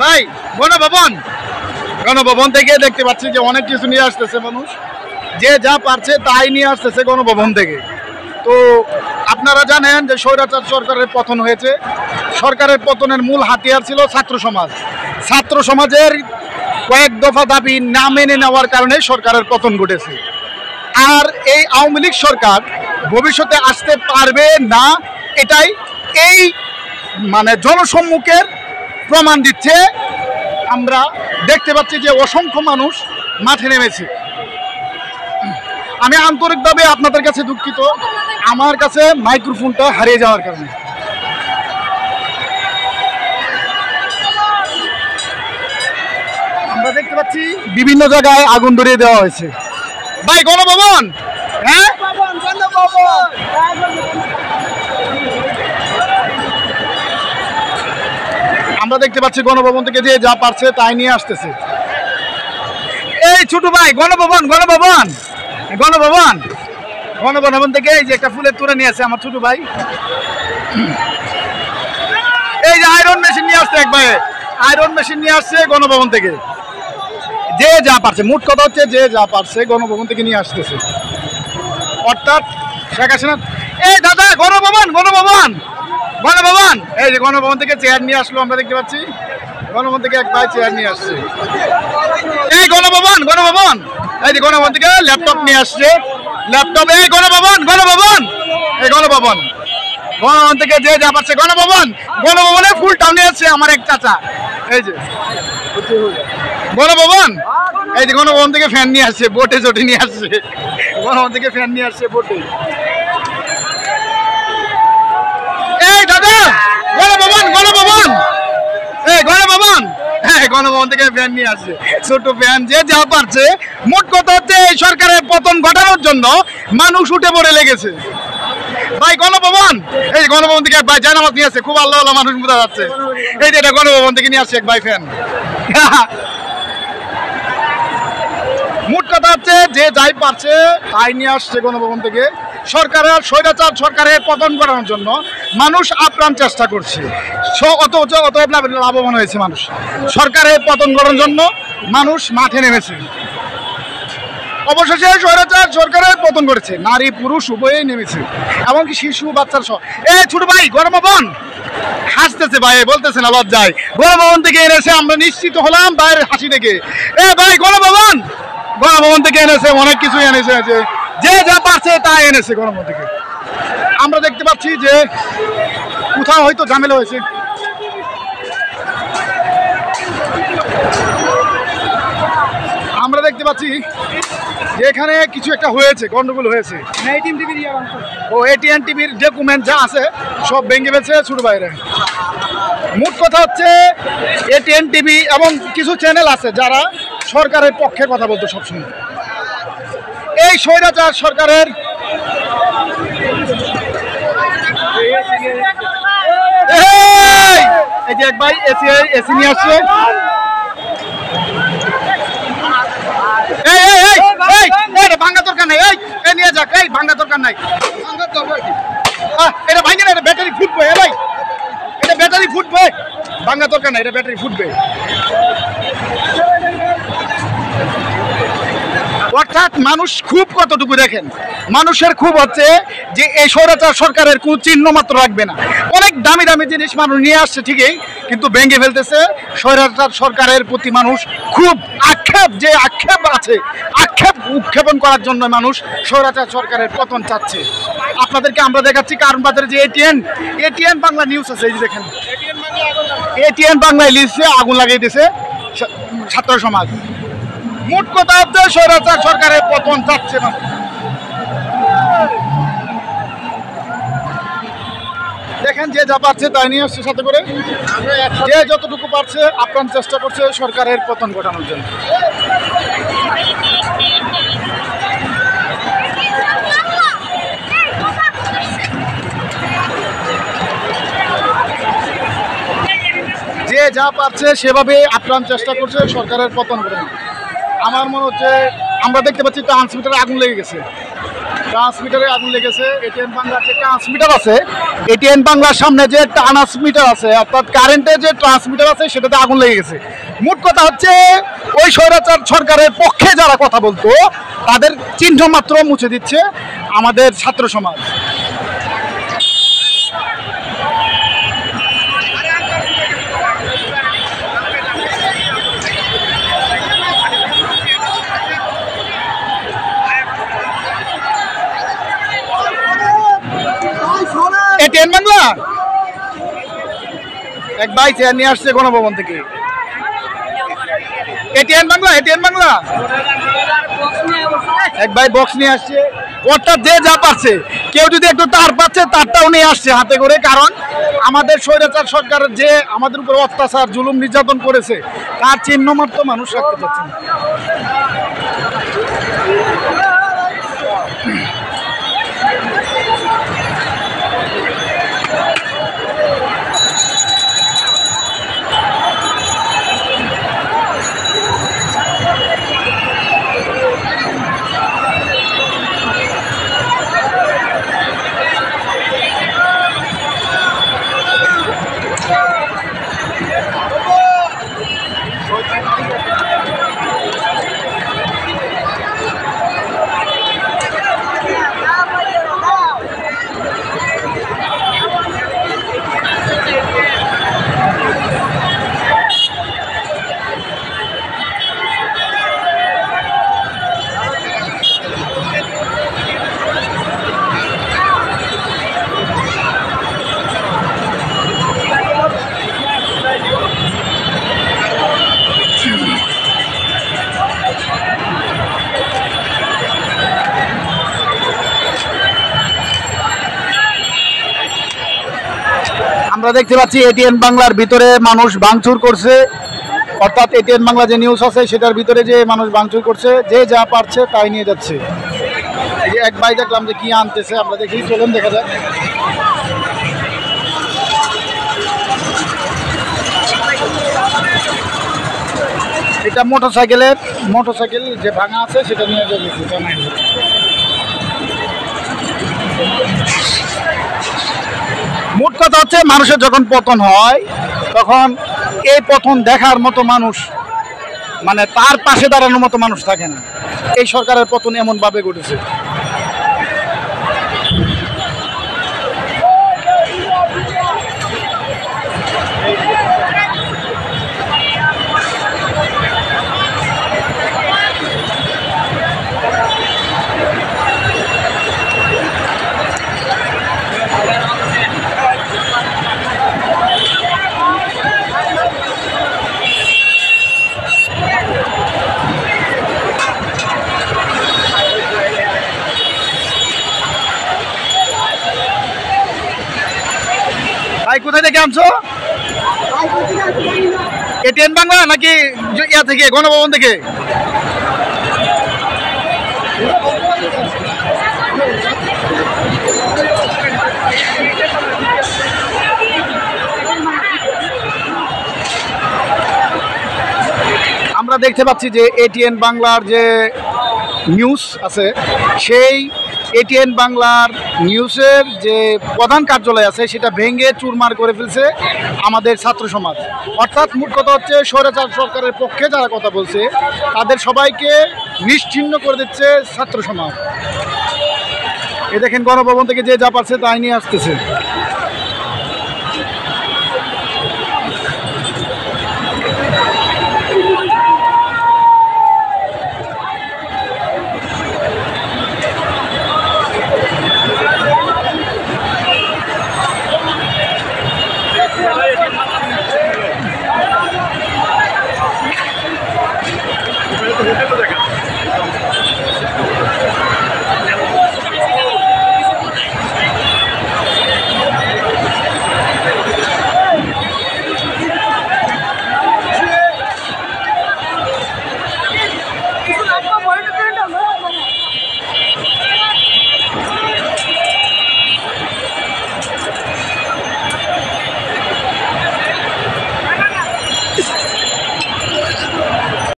ভাই গণভবন থেকে দেখতে পাচ্ছি যে অনেক কিছু নিয়ে আসতেছে মানুষ, যে যা পারছে তাই নিয়ে আসতেছে গণভবন থেকে। তো আপনারা জানেন যে স্বৈরাচার সরকারের পতন হয়েছে। সরকারের পতনের মূল হাতিয়ার ছিল ছাত্র সমাজ। ছাত্র সমাজের কয়েক দফা দাবি না মেনে নেওয়ার কারণে সরকারের পতন ঘটেছে। আর এই আওয়ামী লীগ সরকার ভবিষ্যতে আসতে পারবে না, এটাই এই জনসম্মুখের প্রমাণ দিচ্ছে। আমরা দেখতে পাচ্ছি যে অসংখ্য মানুষ মাঠে নেমেছে। আমি আন্তরিকভাবে আপনাদের কাছে দুঃখিত, আমার কাছে মাইক্রোফোনটা হারিয়ে যাওয়ার কারণে। আমরা দেখতে পাচ্ছি বিভিন্ন জায়গায় আগুন ধরিয়ে দেওয়া হয়েছে। ভাই গণভবন, হ্যাঁ আমরা দেখতে পাচ্ছি গণভবন থেকে যে যা পারছে তাই নিয়ে আসতেছে। এই ছোট ভাই গণভবন থেকে এই যে একটা ফুলের তোড়া নিয়ে আসছে আমার ছোট ভাই। এই যে আয়রন মেশিন নিয়ে আসছে, আয়রন মেশিন নিয়ে আসছে গণভবন থেকে। যে যা পারছে, মোট কথা হচ্ছে যে যা পারছে গণভবন থেকে নিয়ে আসতেছে। অর্থাৎ শেখ হাসিনা, এই দাদা গণভবন, এই যে গণভবন থেকে চেয়ার নিয়ে আসলো। আমরা দেখতে পাচ্ছি গণভবন থেকে এক ভাই চেয়ার নিয়ে আসছে। এই গণভবন, এই যে গণভবন থেকে ল্যাপটপ নিয়ে আসছে, ল্যাপটপ। এই গণভবন থেকে যে যা পারছে গণভবনে ফুল টাউন নিয়ে আসছে আমার এক চাচা। এই যে গণভবন, এই যে গণভবন থেকে ফ্যান নিয়ে আসছে, বোটে চটে নিয়ে আসছে, গণভবন থেকে ফ্যান নিয়ে আসছে বোটে। এই দাদা গণভবন থেকে ফ্যান নিয়ে আসছে, ছোট ফ্যান। যে যা পারছে, মোট কথা হচ্ছে এই সরকারের পতন ঘটানোর জন্য মানুষ উঠে পড়ে লেগেছে। ভাই গণভবন, এই গণভবন থেকে এক ভাই জানামাজ নিয়ে আসছে, খুব আল্লাহ মানুষ বোঝা যাচ্ছে। এই যে এটা গণভবন থেকে নিয়ে আসছে এক ভাই ফ্যান। মোট কথা হচ্ছে যে যাই পারছে তাই নিয়ে আসছে গণভবন থেকে। স্বৈরাচার সরকারের পতন করানোর জন্য মানুষ আপ্রাণ চেষ্টা করছে। অতএব লাভবান হয়েছে মানুষ। সরকারের পতন করানোর জন্য মানুষ মাঠে নেমেছে। অবশেষে স্বৈরাচার সরকারের পতন করেছে, নারী পুরুষ উভয়েই নেমেছে, এমনকি শিশু বাচ্চার সহ। এই ছোট ভাই গণভবন হাসতেছে, ভাই বলতেছে না লজ্জায়। গণভবন থেকে এনেছে, আমরা নিশ্চিত হলাম ভাইয়ের হাসি দেখে। ভাই গণভবন থেকে এনেছে, অনেক কিছু এনেছে, যে যা পারছে তাই এনেছে গণভবন থেকে। আমরা দেখতে পাচ্ছি যে কোথাও হয়তো ঝামেলা হয়েছে। আমরা দেখতে পাচ্ছি যে এখানে কিছু একটা হয়েছে, গন্ডগোল হয়েছে। এটিএন টিভির ডকুমেন্ট যা আছে সব ভেঙে ফেলছে ছোট ভাইরা। মোট কথা হচ্ছে এটিএন টিভি এবং কিছু চ্যানেল আছে যারা সরকারের পক্ষে কথা বলতো সবসময়। এই স্বৈরাচার সরকারের এই যে এক ভাই এসি নিয়ে আসছে। ভাঙ্গা দরকার নাই, এই নিয়ে যাক, এই ভাঙ্গা দরকার নাই, এটা ভাঙে না, এটা ব্যাটারি ফুটবে। ভাই এটা ব্যাটারি ফুটবে, ভাঙ্গা দরকার নাই, এটা ব্যাটারি ফুটবে। অর্থাৎ মানুষ খুব কতটুকু দেখেন, মানুষের খুব হচ্ছে যে এই স্বৈরাচার সরকারের কোনো চিহ্ন মাত্র রাখবে না। অনেক দামি দামি জিনিস মানুষ নিয়ে আসছে ঠিকই, কিন্তু ভেঙে ফেলতেছে। স্বৈরাচার সরকারের প্রতি মানুষ খুব আক্ষেপ আছে, উৎক্ষেপণ করার জন্য মানুষ স্বৈরাচার সরকারের পতন চাচ্ছে। আপনাদেরকে আমরা দেখাচ্ছি কারণ বাজারে যে এটিএন বাংলা নিউজ আছে, এই যে দেখেন এটিএন বাংলায় লিখছে আগুন লাগিয়ে দিয়েছে ছাত্র সমাজ। মোট কথা হচ্ছে স্বৈরাচার সরকারের পতন চাচ্ছে না। দেখেন যে যা পারছে তাই নিয়ে আসছে, সাথে করে যে যতটুকু পারছে আপ্রাণ চেষ্টা করছে সরকারের পতন ঘটানোর জন্য। যা পারছে সেভাবে আপ্রাণ চেষ্টা করছে সরকারের পতন করে। আমার মনে হচ্ছে আমরা দেখতে পাচ্ছি ট্রান্সমিটারে আগুন লেগে গেছে, ট্রান্সমিটারে আগুন লেগেছে। এটিএন বাংলার যে ট্রান্সমিটার আছে, এটিএন বাংলার সামনে যে ট্রান্সমিটার আছে অর্থাৎ কারেন্টের যে ট্রান্সমিটার আছে সেটাতে আগুন লেগে গেছে। মোট কথা হচ্ছে ওই স্বৈরাচার সরকারের পক্ষে যারা কথা বলতো তাদের চিহ্ন মাত্র মুছে দিচ্ছে আমাদের ছাত্র সমাজ। এটিএন বাংলা এক ভাই চেয়ার নিয়ে আসছে গণভবন থেকে। এটিএন বাংলা এক ভাই বক্স নিয়ে আসছে, অর্থাৎ যে যা পাচ্ছে, কেউ যদি একটু তার পাচ্ছে তারটাও নিয়ে আসছে হাতে করে। কারণ আমাদের স্বৈরাচার সরকারের যে আমাদের উপর অত্যাচার জুলুম নির্যাতন করেছে তার চিহ্ন মাত্র মানুষ রাখতে পারছে না। আমরা দেখতে পাচ্ছি এটিএন বাংলার ভিতরে মানুষ ভাঙচুর করছে, অর্থাৎ এটিএন বাংলা যে নিউজ আছে সেটার ভিতরে যে মানুষ ভাঙচুর করছে, যে যা পারছে তাই নিয়ে যাচ্ছে। এই যে এক ভাই দেখলাম যে কি আনতেছে, আমরা দেখি, চলুন দেখা যাক। এটা মোটরসাইকেল যে ভাঙা আছে সেটা নিয়ে যাচ্ছে। মোট কথা হচ্ছে মানুষের যখন পতন হয় তখন এই পতন দেখার মতো মানুষ, মানে তার পাশে দাঁড়ানোর মতো মানুষ থাকে না। এই সরকারের পতন এমনভাবে ঘটেছে। ভাই কোথায় থেকে আনছো? এটিএন বাংলা নাকি ইয়া থেকে, গণভবন থেকে? আমরা দেখতে পাচ্ছি যে এটিএন বাংলার যে নিউজ আছে সেই এটিএন বাংলার নিউজের যে প্রধান কার্যালয় আছে সেটা ভেঙে চুরমার করে ফেলছে আমাদের ছাত্র সমাজ। অর্থাৎ মোট কথা হচ্ছে স্বৈরাচার সরকারের পক্ষে যারা কথা বলছে তাদের সবাইকে নিশ্চিহ্ন করে দিচ্ছে ছাত্র সমাজ। এ দেখেন গণভবন থেকে যে যা পারছে তাই নিয়ে আসতেছে।